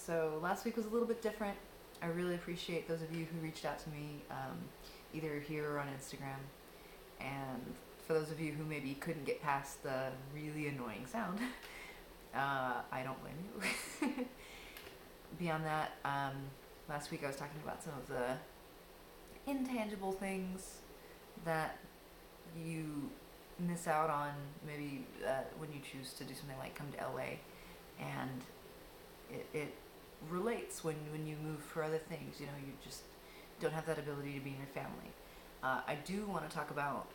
So last week was a little bit different. I really appreciate those of you who reached out to me, either here or on Instagram. And for those of you who maybe couldn't get past the really annoying sound, I don't blame you. Beyond that, last week I was talking about some of the intangible things that you miss out on maybe when you choose to do something like come to LA, and it relates when you move for other things. You know, you just don't have that ability to be in your family. I do want to talk about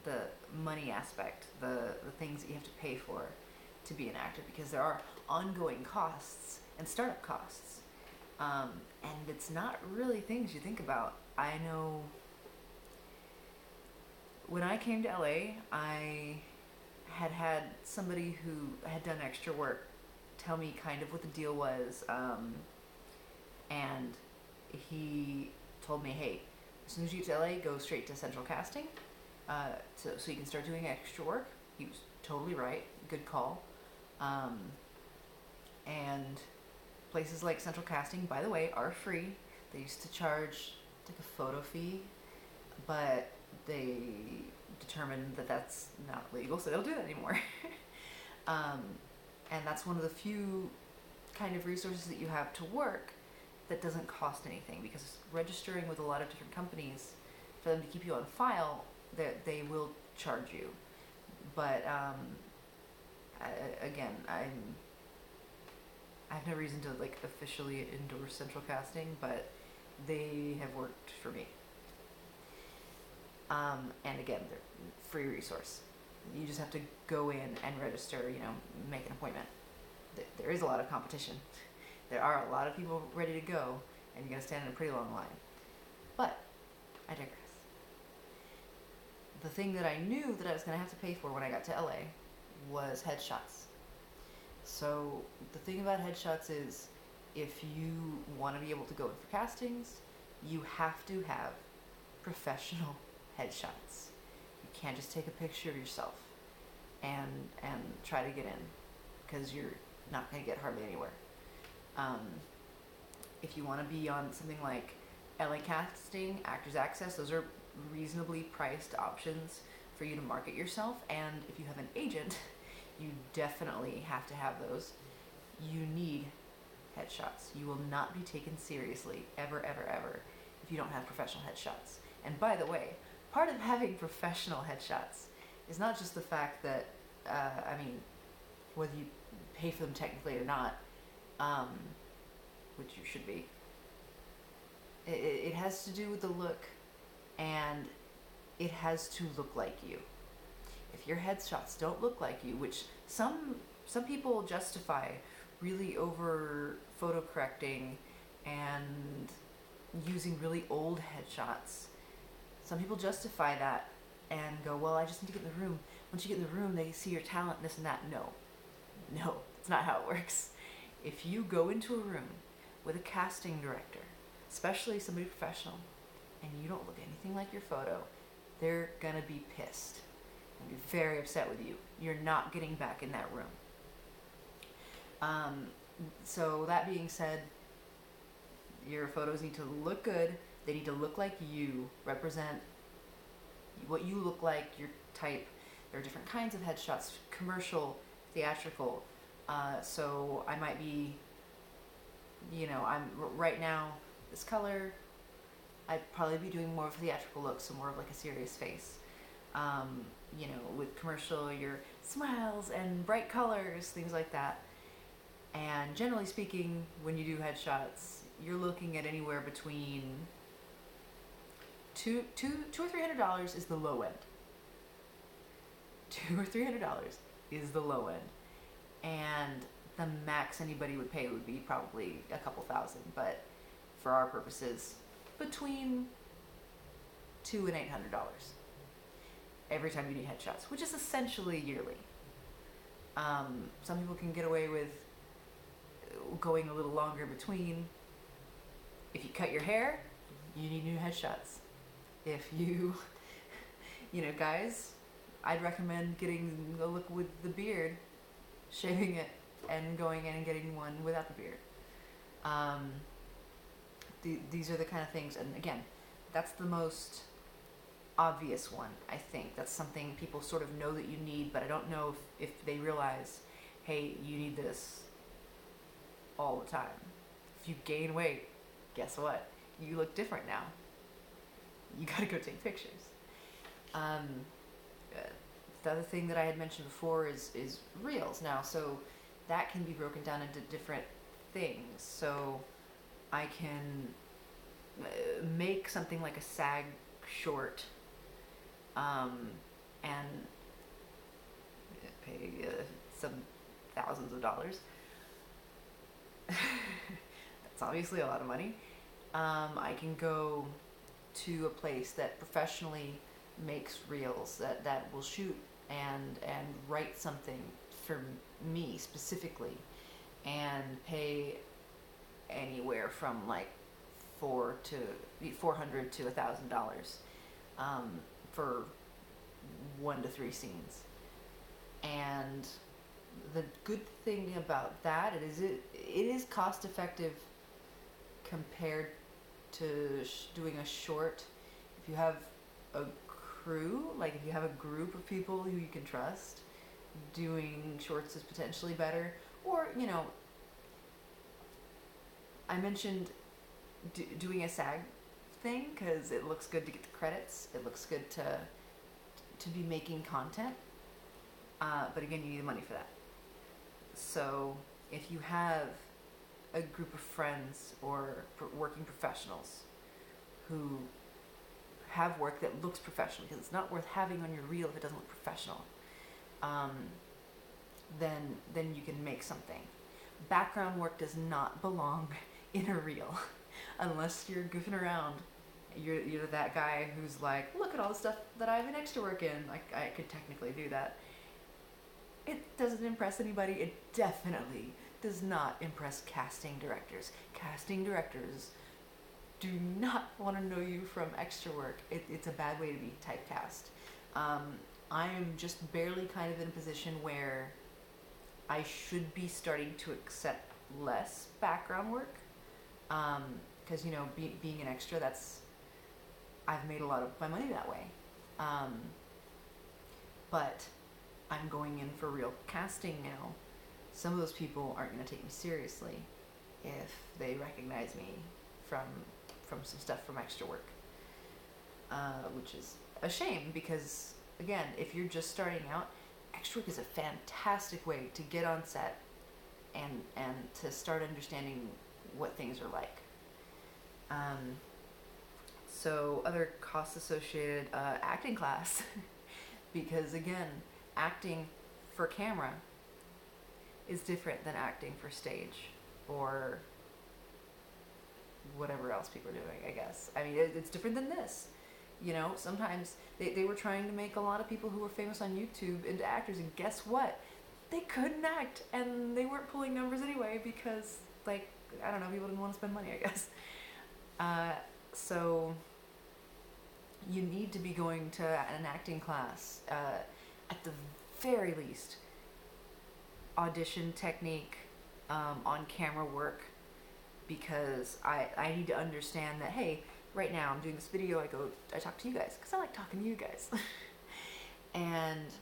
the money aspect, the things that you have to pay for to be an actor, because there are ongoing costs and startup costs, and it's not really things you think about. I know when I came to LA, I had somebody who had done extra work tell me kind of what the deal was, and he told me, hey, as soon as you get to LA, go straight to Central Casting, so you can start doing extra work. He was totally right, good call. And places like Central Casting, by the way, are free. They used to charge like a photo fee, but they determined that that's not legal, so they don't do that anymore. And that's one of the few kind of resources that you have to work that doesn't cost anything, because registering with a lot of different companies, for them to keep you on file, that they will charge you. But again, I have no reason to like officially endorse Central Casting, but they have worked for me. And again, they're a free resource. You just have to go in and register, you know, make an appointment. There is a lot of competition. There are a lot of people ready to go, and you're going to stand in a pretty long line. But I digress. The thing that I knew that I was going to have to pay for when I got to LA was headshots. So the thing about headshots is, if you want to be able to go in for castings, you have to have professional headshots. You can't just take a picture of yourself and try to get in, because you're not going to get hardly anywhere. If you want to be on something like LA Casting, Actors Access, those are reasonably priced options for you to market yourself. And if you have an agent, you definitely have to have those. You need headshots. You will not be taken seriously ever, ever, ever if you don't have professional headshots. And by the way, part of having professional headshots is not just the fact that, whether you pay for them technically or not, which you should be, it has to do with the look, and it has to look like you. If your headshots don't look like you, which some people justify really over photo correcting and using really old headshots. Some people justify that and go, well, I just need to get in the room. Once you get in the room, they see your talent, this and that. No, that's not how it works. If you go into a room with a casting director, especially somebody professional, and you don't look anything like your photo, they're gonna be pissed and be very upset with you. You're not getting back in that room. So that being said, your photos need to look good. They need to look like you, represent what you look like, your type. There are different kinds of headshots, commercial, theatrical. So I might be, I'm right now, this color, I'd probably be doing more of a theatrical look, so more of like a serious face. With commercial, your smiles and bright colors, things like that. And generally speaking, when you do headshots, you're looking at anywhere between $200 or $300 is the low end. $200 or $300 is the low end, and the max anybody would pay would be probably a couple thousand. But for our purposes, between $200 and $800 every time you do headshots, which is essentially yearly. Some people can get away with going a little longer between. If you cut your hair, you need new headshots. If you, guys, I'd recommend getting a look with the beard, shaving it, and going in and getting one without the beard. Um, these are the kind of things, and again, that's the most obvious one, I think. That's something people sort of know that you need, but I don't know if they realize, hey, you need this all the time. If you gain weight, guess what? You look different now. You gotta go take pictures. Um, the other thing that I had mentioned before is reels now. So that can be broken down into different things. So I can make something like a SAG short, and pay some thousands of dollars. That's obviously a lot of money. I can go to a place that professionally makes reels that will shoot and write something for me specifically, and pay anywhere from like $400 to $1,000 for 1 to 3 scenes. And the good thing about that it is cost effective compared to doing a short. If you have a crew, like if you have a group of people who you can trust, doing shorts is potentially better. Or, I mentioned doing a SAG thing because it looks good to get the credits. It looks good to be making content. But again, you need the money for that. So if you have a group of friends or working professionals who have work that looks professional, because it's not worth having on your reel if it doesn't look professional, then you can make something. Background work does not belong in a reel unless you're goofing around. You're that guy who's like, look at all the stuff that I have an extra work in. I could technically do that. It doesn't impress anybody. It definitely does not impress casting directors. Casting directors do not want to know you from extra work. It's a bad way to be typecast. I am just barely kind of in a position where I should be starting to accept less background work. Because, being an extra, I've made a lot of my money that way. But I'm going in for real casting now. Some of those people aren't going to take me seriously if they recognize me from some stuff from extra work, which is a shame because, again, if you're just starting out, extra work is a fantastic way to get on set and to start understanding what things are like. So other costs associated, acting class, because again, acting for camera is different than acting for stage or whatever else people are doing, I guess. I mean, it's different than this. Sometimes they were trying to make a lot of people who were famous on YouTube into actors, and guess what? They couldn't act, and they weren't pulling numbers anyway because, I don't know, people didn't want to spend money, I guess. So you need to be going to an acting class, at the very least. Audition technique, on camera work, because I need to understand that, hey, right now I'm doing this video, I talk to you guys because I like talking to you guys. And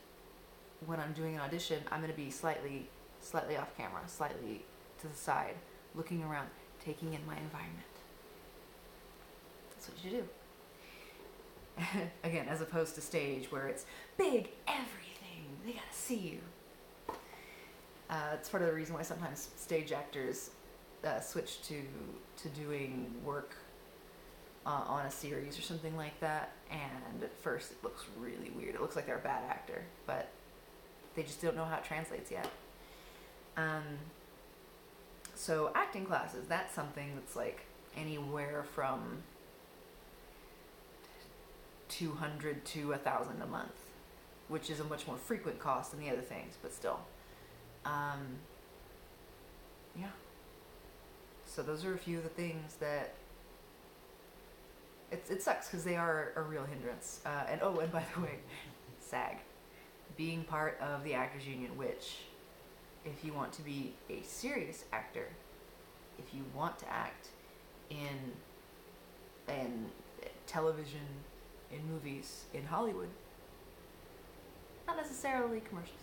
when I'm doing an audition, I'm going to be slightly off camera, slightly to the side, looking around, taking in my environment. That's what you do. Again, as opposed to stage where it's big, everything, they gotta see you. It's part of the reason why sometimes stage actors switch to doing work on a series or something like that, and at first it looks really weird. It looks like they're a bad actor, but they just don't know how it translates yet. So acting classes, that's something that's like anywhere from $200 to $1,000 a month, which is a much more frequent cost than the other things, but still. Yeah. So those are a few of the things that it sucks because they are a real hindrance. And by the way, SAG, being part of the Actors Union, which if you want to be a serious actor, if you want to act in television, in movies, in Hollywood, not necessarily commercials,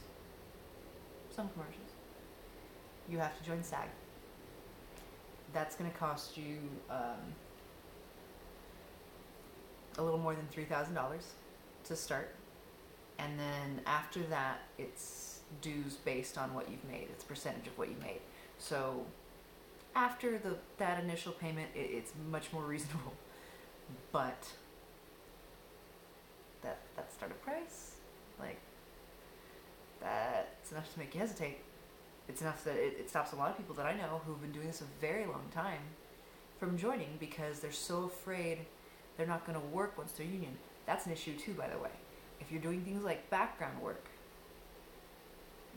some commercials, you have to join SAG. That's going to cost you a little more than $3,000 to start. And then after that, it's dues based on what you've made. It's a percentage of what you made. So after that initial payment, it's much more reasonable. But that startup price, like, that's enough to make you hesitate. It's enough that it stops a lot of people that I know who've been doing this a very long time from joining because they're so afraid they're not going to work once they're union. That's an issue too, by the way. If you're doing things like background work,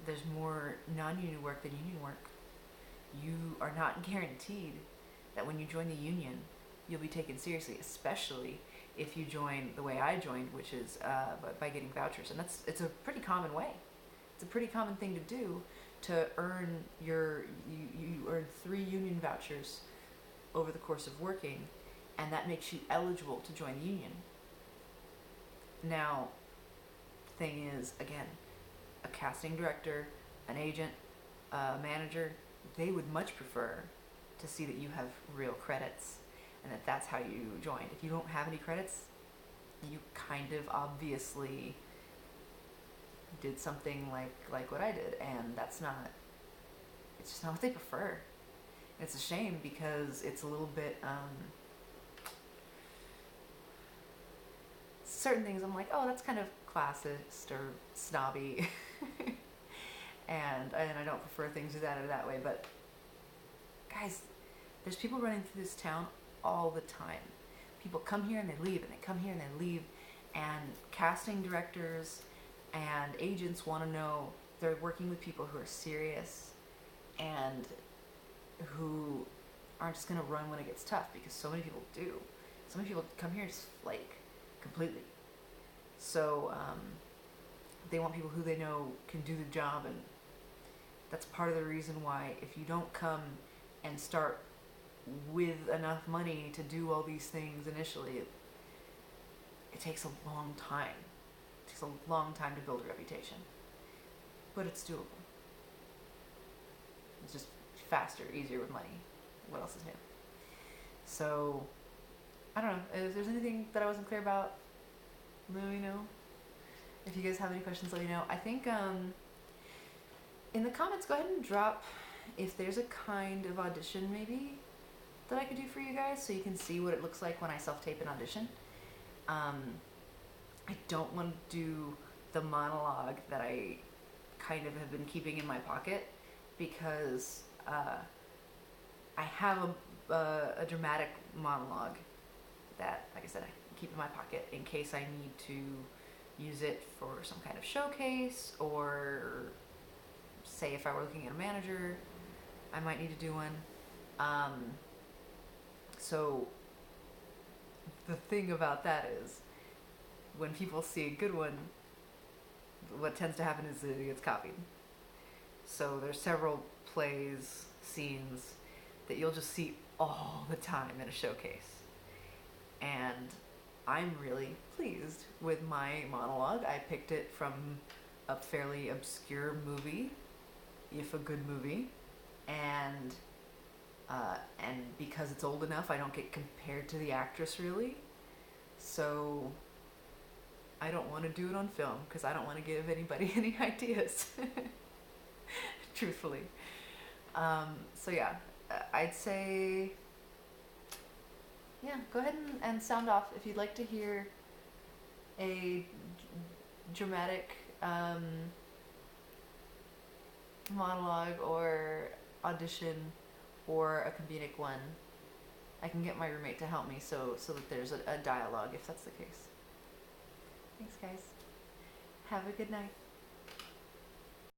there's more non-union work than union work. You are not guaranteed that when you join the union, you'll be taken seriously, especially if you join the way I joined, which is by getting vouchers. And it's a pretty common way. It's a pretty common thing to do to earn you earn 3 union vouchers over the course of working, and that makes you eligible to join the union. Now, the thing is, again, a casting director, an agent, a manager, they would much prefer to see that you have real credits and that's how you joined. If you don't have any credits, you kind of obviously did something like what I did, and it's just not what they prefer. And it's a shame because it's a little bit, certain things I'm like, oh, that's kind of classist or snobby. and I don't prefer things that way, but guys, there's people running through this town all the time. People come here and they leave, and they come here and they leave, and casting directors and agents want to know they're working with people who are serious and who aren't just going to run when it gets tough, because so many people do. So many people come here and just flake completely. So they want people who they know can do the job, and that's part of the reason why if you don't come and start with enough money to do all these things initially, it takes a long time. It takes a long time to build a reputation. But it's doable. It's just faster, easier with money. What else is new? So, I don't know. If there's anything that I wasn't clear about, let me know. If you guys have any questions, let me know. I think in the comments, go ahead and drop if there's a kind of audition maybe that I could do for you guys, so you can see what it looks like when I self-tape an audition. I don't want to do the monologue that I kind of have been keeping in my pocket, because I have a dramatic monologue that, like I said, I keep in my pocket in case I need to use it for some kind of showcase, or say if I were looking at a manager, I might need to do one. So the thing about that is, when people see a good one, what tends to happen is that it gets copied. So there's several plays, scenes that you'll just see all the time in a showcase. And I'm really pleased with my monologue. I picked it from a fairly obscure movie, if a good movie, and because it's old enough, I don't get compared to the actress really. So I don't want to do it on film, because I don't want to give anybody any ideas, truthfully. So yeah, I'd say, yeah, go ahead and sound off if you'd like to hear a dramatic monologue or audition or a comedic one. I can get my roommate to help me so that there's a dialogue if that's the case. Thanks, guys. Have a good night.